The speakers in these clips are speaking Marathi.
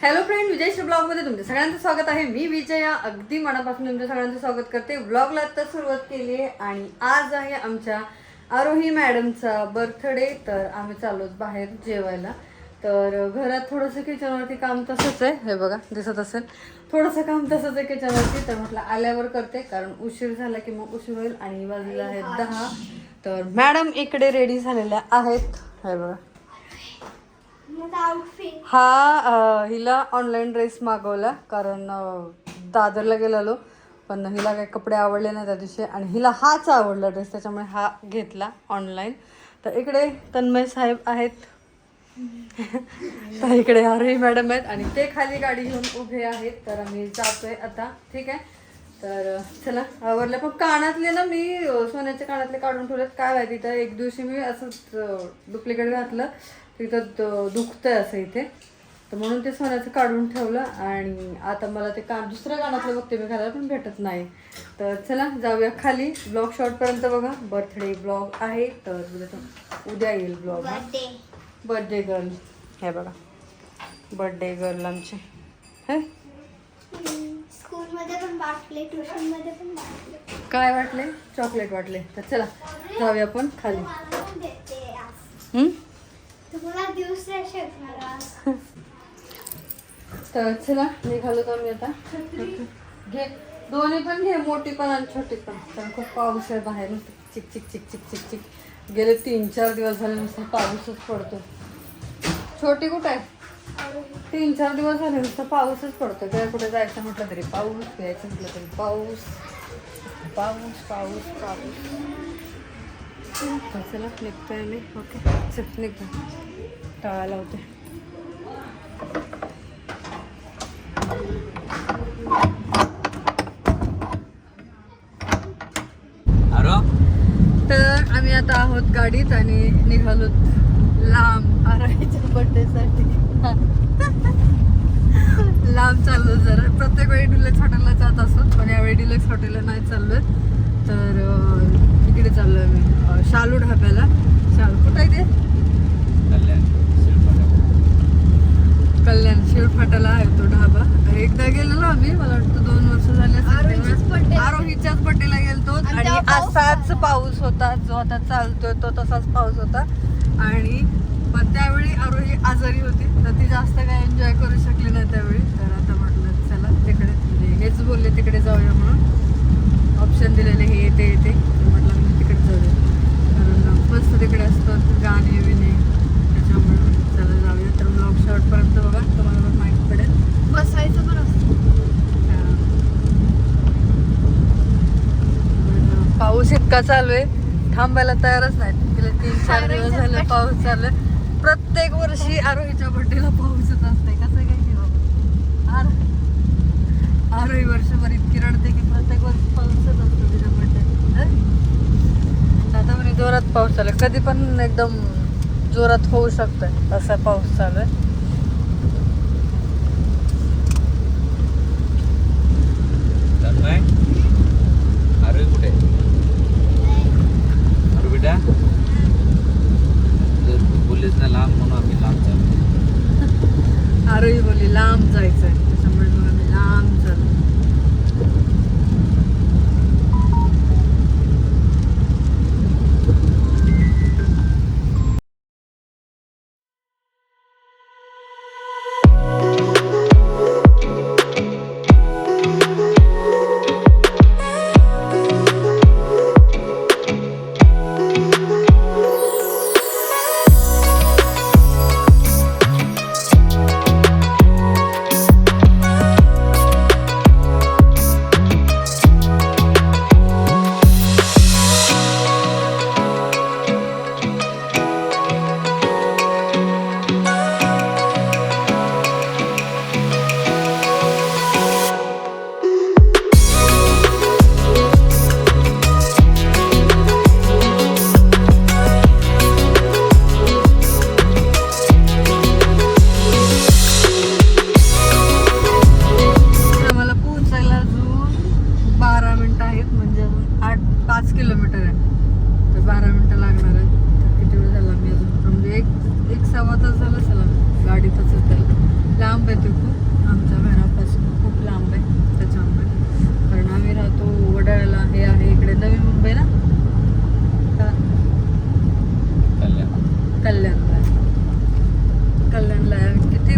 हॅलो फ्रेंड, विजयश्री ब्लॉगमध्ये तुमच्या सगळ्यांचं स्वागत आहे. मी विजया अगदी मनापासून तुमच्या सगळ्यांचं स्वागत करते. ब्लॉगला आता सुरुवात केली आहे आणि आज आहे आमच्या आरोही मॅडमचा बर्थडे. तर आम्ही चाललोच बाहेर जेवायला. तर घरात थोडंसं किचनवरती काम तसंच आहे, हे बघा दिसत असेल, थोडंसं काम तसंच आहे किचनवरती. तर म्हटलं आल्यावर करते, कारण उशीर झाला की मग उशीर होईल. आणि वाजलेला आहे 10. तर मॅडम इकडे रेडी झालेल्या आहेत, हे बघा. हा हिला ऑनलाईन ड्रेस मागवला, कारण दादरला गेलेलो पण हिला काही कपडे आवडले नाही त्या दिवशी, आणि हिला हाच आवडला ड्रेस, त्याच्यामुळे हा घेतला ऑनलाईन. तर इकडे तन्मय साहेब आहेत, तर इकडे आरोही मॅडम आहेत, आणि ते खाली गाडी घेऊन उभे आहेत. तर आम्ही जातोय आता, ठीक आहे. तर चला आवरलं. पण कानातले ना मी सोन्याचे कानातले काढून ठेवलेत. काय माहिती, तर एक दिवशी मी असंच डुप्लिकेट घातलं, तिथं दुखतंय असं इथे, तर म्हणून ते सोन्याचं काढून ठेवलं. आणि आता मला ते दुसऱ्या कानातलं बघते मी घालायला, पण भेटत नाही. तर चला जाऊया खाली. ब्लॉग शॉर्टपर्यंत बघा. बर्थडे ब्लॉग आहे, तर उद्या येईल ब्लॉग. बर्थडे गर्ल, हे बघा बर्थडे गर्ल आमचे. हे स्कूलमध्ये पण वाटले, ट्युशनमध्ये पण वाटले. काय वाटले? चॉकलेट वाटले. तर चला जाऊया आपण खाली. तुम्हाला दिवस तर चला निघालो तर आम्ही आता. घे दोन्ही पण घे, मोठी पण आणि छोटी पण, कारण खूप पाऊस आहे बाहेर. नुसतं चिक चिक चिक चिक चिक चिक. गेले 3-4 दिवस झाले नुसतं पाऊसच पडतो. छोटी कुठे आहे? 3-4 दिवस झाले नुसतं पाऊसच पडतो. काय कुठे जायचं म्हटलं तरी पाऊस, प्यायचं म्हटलं तरी पाऊस, पाऊस पाऊस पाऊस. चला निघतोय मी. ओके चल निघतो, टाळा लावते. तर आम्ही आता आहोत गाडीत आणि निघालो लांब आरोहीच्या बर्थडेसाठी. लांब चाललो जरा. प्रत्येक वेळी डिलक्स हॉटेलला जात असतो, पण यावेळी डिलक्स हॉटेलला नाही चाललोय. तर इकडे चाललोय मी शालू ढाब्याला. शालू कुठं आहे ते? कल्याण शिवफाट्याला आहे तो ढाबा. एकदा गेलेलो आम्ही, मला वाटतं 2 वर्ष झाले. आरोहीच्याच बर्थडेला गेलतो, आणि असाच पाऊस होता जो आता चालतोय, तो तसाच पाऊस होता. आणि पण त्यावेळी आरोही आजारी होती, तर ती जास्त काय एन्जॉय करू शकली नाही त्यावेळी. तर आता म्हटलं चला तिकडे, म्हणजे हेच बोलले तिकडे जाऊया म्हणून, ऑप्शन दिलेले हे येते येते. म्हटलं मी तिकडे जाऊया, कारण मस्त तिकडे असतं गाणे बिणे, त्याच्यामुळे चला जाऊया. तर ब्लॉग शॉर्टपर्यंत बघा, तुम्हाला पण माहिती पडेल. बसायचं पण असतं. पाऊस इतका चालू आहे, थांबायला तयारच नाही. गेले 3-4 दिवस झाले पाऊस चालू आहे. प्रत्येक वर्षी आरोहीच्या बर्थडेला पाऊसच असते. कसं काय की बाबा, आरोही वर्षभर इतकी रडते की प्रत्येक वर्षी पाऊसच असतो तिच्या बर्थडे. आता म्हणजे जोरात पाऊस चालू आहे, कधी पण एकदम जोरात होऊ शकतोय असा पाऊस चालू आहे. अरे कुठे अरे बेटा, बोललेच ना लांब, म्हणून आम्ही लांब चाललो. आरोही बोलली लांब जायचंय, त्याच्यामुळे मग आम्ही लांब चाललो.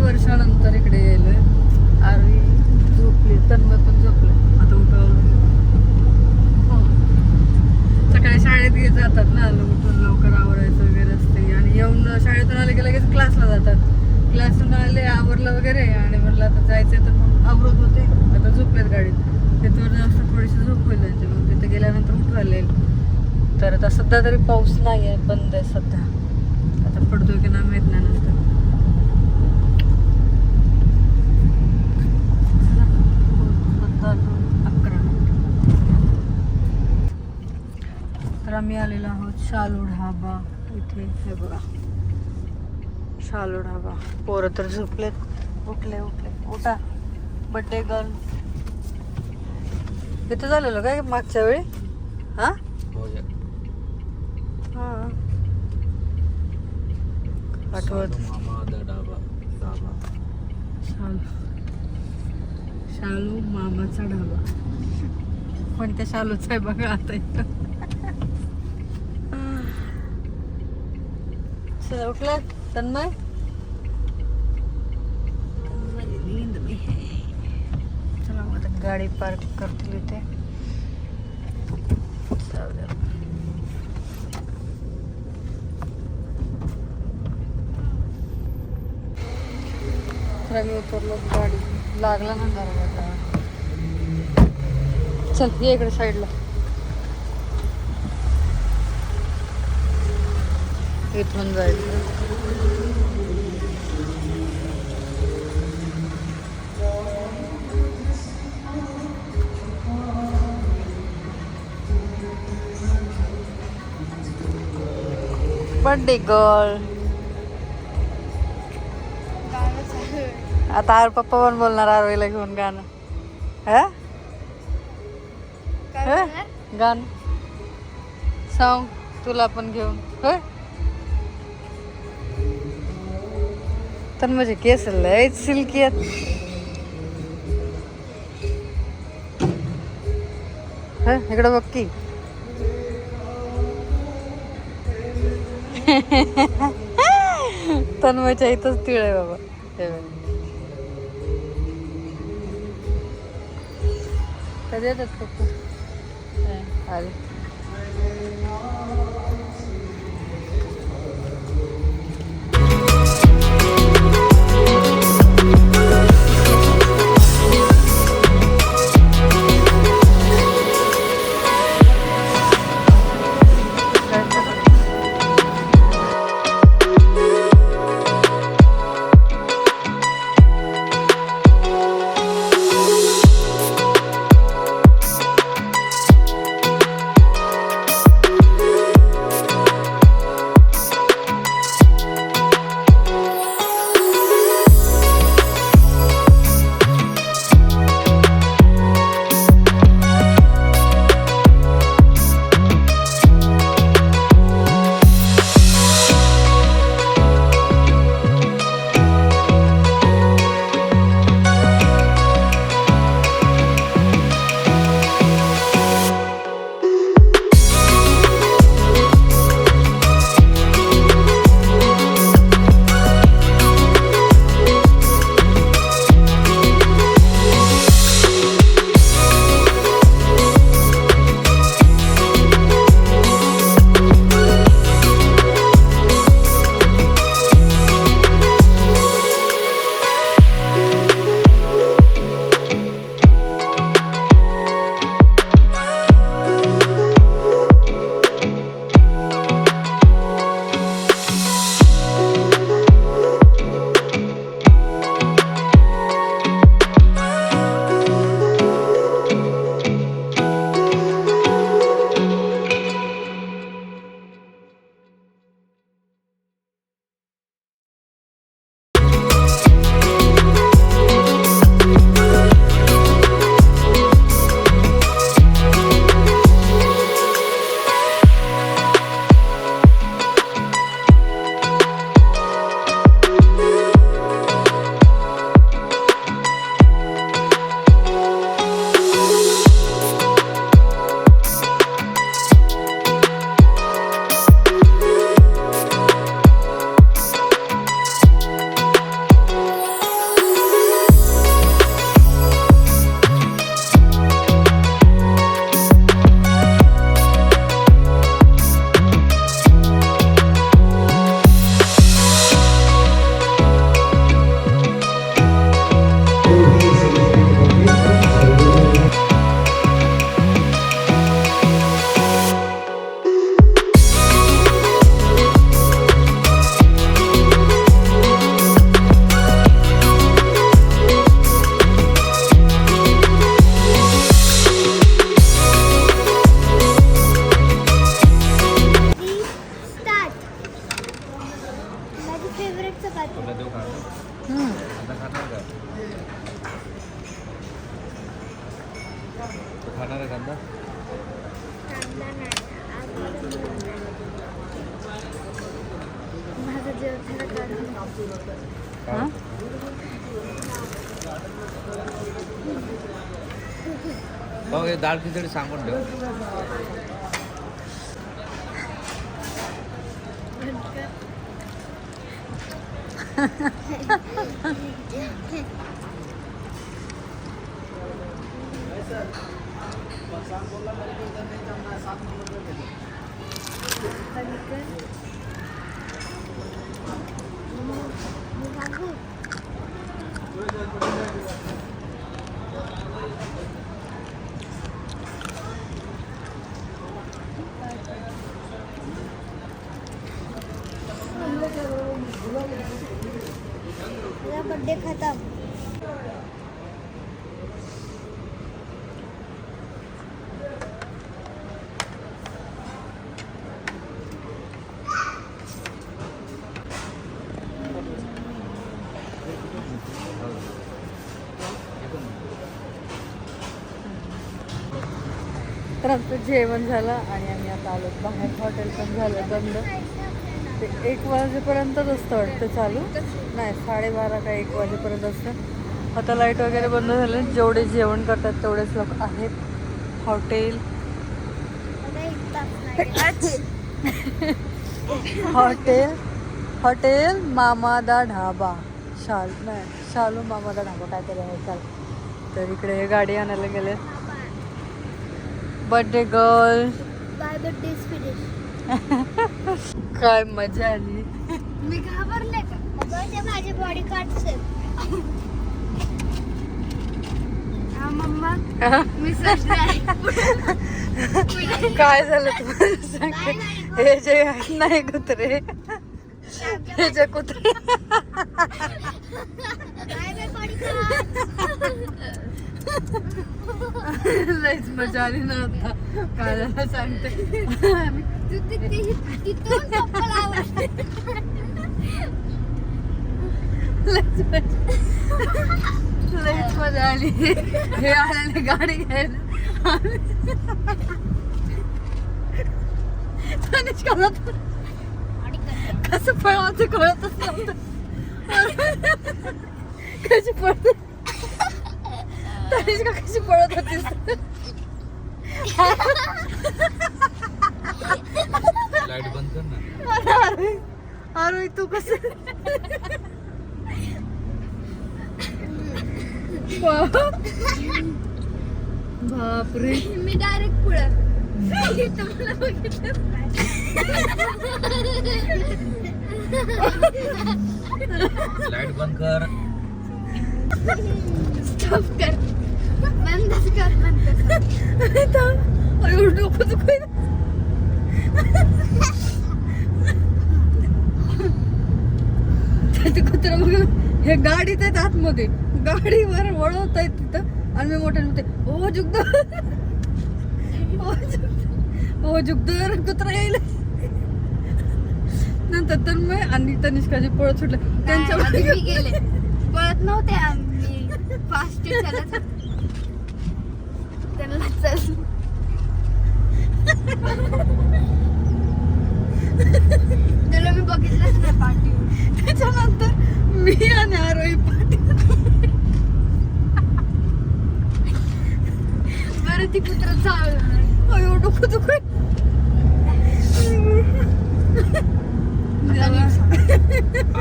वर्षानंतर इकडे गेलोय. आरवी झोपली, तन्मय पण झोपले. आता उठावं हो. सकाळी शाळेत जातात ना, उठून लवकर आवरायचं वगैरे असते आणि येऊन शाळेतून आले की लगेच क्लासला जातात. क्लासहून आले, आवरलं वगैरे आणि म्हटलं आता जायचं तर मग आवरत होते. आता झोपलेत गाडीत. तिथवर जास्त थोडीशी झोप होईल त्यांची, मग तिथे गेल्यानंतर उठवायला येईल. तर आता सध्या तरी पाऊस नाही आहे, बंद आहे सध्या. आता पडतोय की नाही माहित नाही नंतर. तर आम्ही आलेलो आहोत शालू ढाबा इथे. हे बघा शालू ढाबा. पोरं तर झोपलेत. उठले उठा बड्डे गर्ल. इथं झालेलं काय मागच्या वेळी? हा हा आठवत. शालू मामाचा ढाबा. पण त्या शालूच आहे बघा आता इथं. चला उठला तन्मय. चला मग आता गाडी पार्क करतील इथे. तर आम्ही उतरलो, गाडी लागला ना दरवाजा. चल ये इकडे साईडला. इथून जायचं. Birthday girl. आता आर पप्पा पण बोलणार आरवीला घेऊन गाणं. हा गाणं सांग तुला पण घेऊन. होय तर म्हणजे केस लयच सिल्की आहेत. इकडं बघ की. तन्मयच्या इथंच तिळ आहे बाबा. कधी येतात पप्पा? आले. खाणार का तू खाणार आहे कांदा कांदा नाही आज मला मूड नाही. माझं जेवण थोडं काढून हा? हो हे डाळ खिचडी सांगून ठेव मेरा बर्थडे खत्म. तर आमचं जेवण झालं आणि आम्ही आता आलो बाहेर. हॉटेल पण झालं बंद. ते 1 वाजेपर्यंतच असतं वाटतं चालू. नाही 12:30 का 1 वाजेपर्यंत असतं. आता लाईट वगैरे बंद झाले. जेवढे जेवण करतात तेवढेच लोक आहेत. हॉटेल मला एक तास नाही. हॉटेल मामादा ढाबा. शालू मामादा ढाबा काहीतरी आहे. चाल तर इकडे हे गाडी आणायला गेले. Birthday girl. Bye birthday is finish. काय मजा आली. मी घाबरले का अगं ते माझे बॉडी कार्ड्स आहेत. हा मम्मा मी सजले आहे. काय झालं तुम्हाला सांगते. हे जे आहेत ना हे कुत्रे. हे जे कुत्रे बाय बाय बॉडी कार्ड्स. लईच मजा आली ना आता. काय झालं सांगते. तू तिथून चप्पल आवडते. लईच मजा आली. हे आल्याने गाडी घ्यायला तनिष्काला तर कसं पळवायचं कळतच नव्हतं. कशी पळते तनिष्का कशी पळत होतीस. लाईट बंद कर ना. अरे तू कसं बापरे. मी डायरेक्ट पुढं. तुम्हाला बघितलं लाईट बंद कर स्टॉप कर. बंदच कर बंद कर. अरे डोकं दुखायला. ते कुत्रा बघ हे गाडीत आहेत आतमध्ये. गाडीवर वळवत आहेत तिथं आणि मी मोठ्या म्हणते ओ जुगदर ओ जुगदर कुत्रा येईल. नंतर तर मी आणि तनिष्काची पळत सुटले त्यांच्या आधी मी गेले. पळत नव्हते आम्ही फास्ट चालत त्यांना चल. त्याला मी बघितलंच नाही पाठी. त्याच्यानंतर मी आणि आरोही पाठी. बरं ती कुत्रा चाललं. अयो डोकं दुखाय.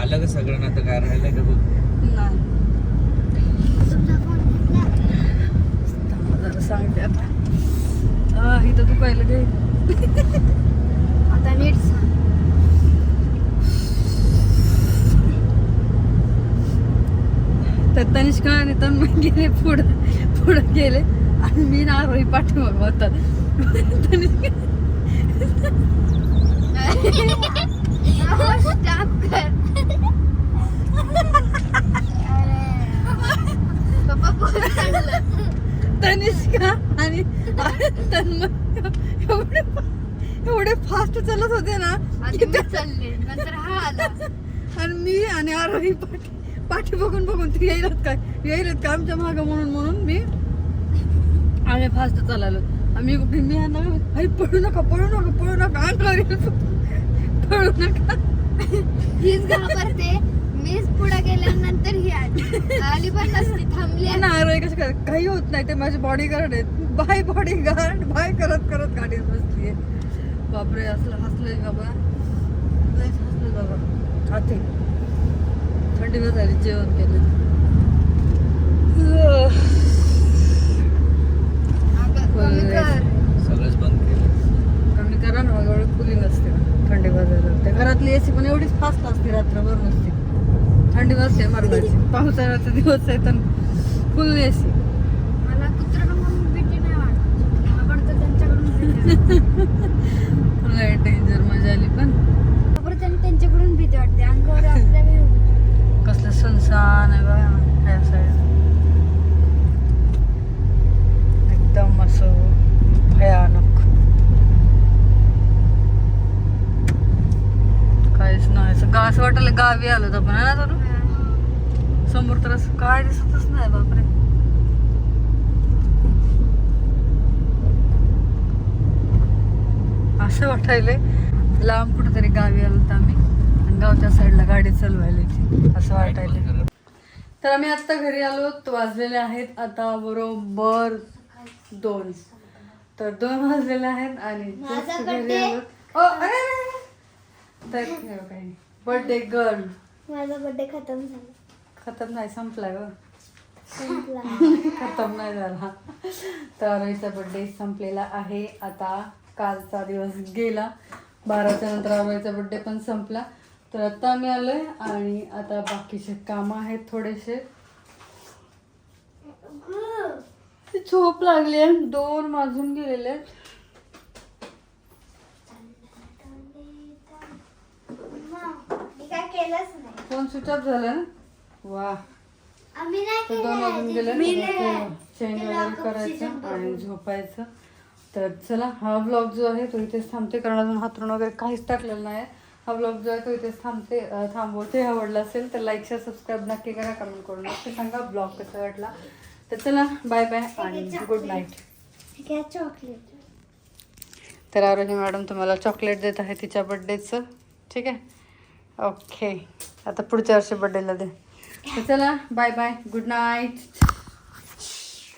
आलं का सगळं ना तर काय राहिलं का बघ. नाही तुमचा फोन जरा सांगते आता. इथं दुखायला घे. आता नीट सांग. तर तनिष्का आणि तन्मय गेले पुढं गेले आणि मी ना आरोही पाठीमाग होतात. स्टॉप कर. पप्पा फोन काढलं. तनिष्का आणि तन्मय एवढे फास्ट चालत होते ना आधी मी चालले नंतर हा आला. आणि मी आणि आरोही काठी बघून बघून ती येईलच काय आमच्या मागं म्हणून मी आम्ही फास्ट चाललो. आम्ही मी यांना आई पळू नका अंगावर येईल, पळू नका. हीच घाबरते. मीच पुढे गेल्यानंतर ही आली पण नसती, थांबली नाही कसं काय काही होत नाही. ते माझे बॉडीगार्ड आहेत. बाय बॉडीगार्ड बाय करत गाडीत बसलीये. बापरे असलं हसलंय बाबा, लयच हसलंय बाबा. आते थंडी झाली, जेवण केलं. कमी कर. सगळंच बंद केलं. कमी करा ना, एवढी खुली नसते थंडी वाजायला. त्या घरातली एसी पण एवढीच फास्ट असते, रात्रभर नसते. थंडी वाजते मरणाची. पावसाळ्याचा दिवस आहे तर फुल एसी. मला कुत्रा म्हणून भीती नाही वाटत, आवडतं त्यांच्याकडून भीती लय डेंजर मजा आली. पण त्यांच्याकडून भीती वाटते. अंगावर आपल्या कसलं सुनसान आहे बघा ह्या साईड. एकदम असं भयानक, काहीच नाही. असं वाटलं गावी आलो तर आपण ना चालू. समोर तर असं काय दिसतच नाही. बापरे असं वाटायलंय लांब कुठेतरी गावी आलो तर आम्ही, आणि गावच्या साईडला गाडी चालवायला असं वाटायलंय. तर आम्ही आत्ता घरी आलो. वाजलेले आहेत आता बरोबर 2. तर 2 वाजलेले आहेत आणि just घरी आलो. तर काही बर्थडे गर्ल. माझा बर्थडे खतम झाला. खतम नाही, संपलाय ग. खतम नाही झाला. तर आरोहीचा बर्थडे संपलेला आहे आता. कालचा दिवस गेला, 12च्या नंतर आरोहीचा बर्थडे पण संपला. तर आता आम्ही आलोय आणि आता बाकीचे काम आहेत थोडेसे. झोप लागली, 2 वाजून गेलेले. काय केलंच नाही. फोन स्विच ऑफ झाला ना. वा. आम्ही नाही तर 2 वाजून गेले. चेंज वगैरे करायचं आणि झोपायचं. तर चला, हा व्लॉग जो आहे तो इथेच थांबते, कारण अजून हातरून वगैरे काहीच टाकलेलं नाही. हा व्लॉग जो आहे तो इथेच थांबवते. आवडला असेल तर लाईक शेअर सबस्क्राईब नक्की करा. कमेंट करून नक्की सांगा ब्लॉग कसा वाटला. तर चला, बाय बाय आणि गुड नाईट. चॉकलेट. तर आरोही मॅडम तुम्हाला चॉकलेट देत आहे तिच्या बड्डेचं. ठीक आहे, ओके. आता पुढच्या वर्षी बड्डेला दे. तर चला, बाय बाय, गुड नाईट.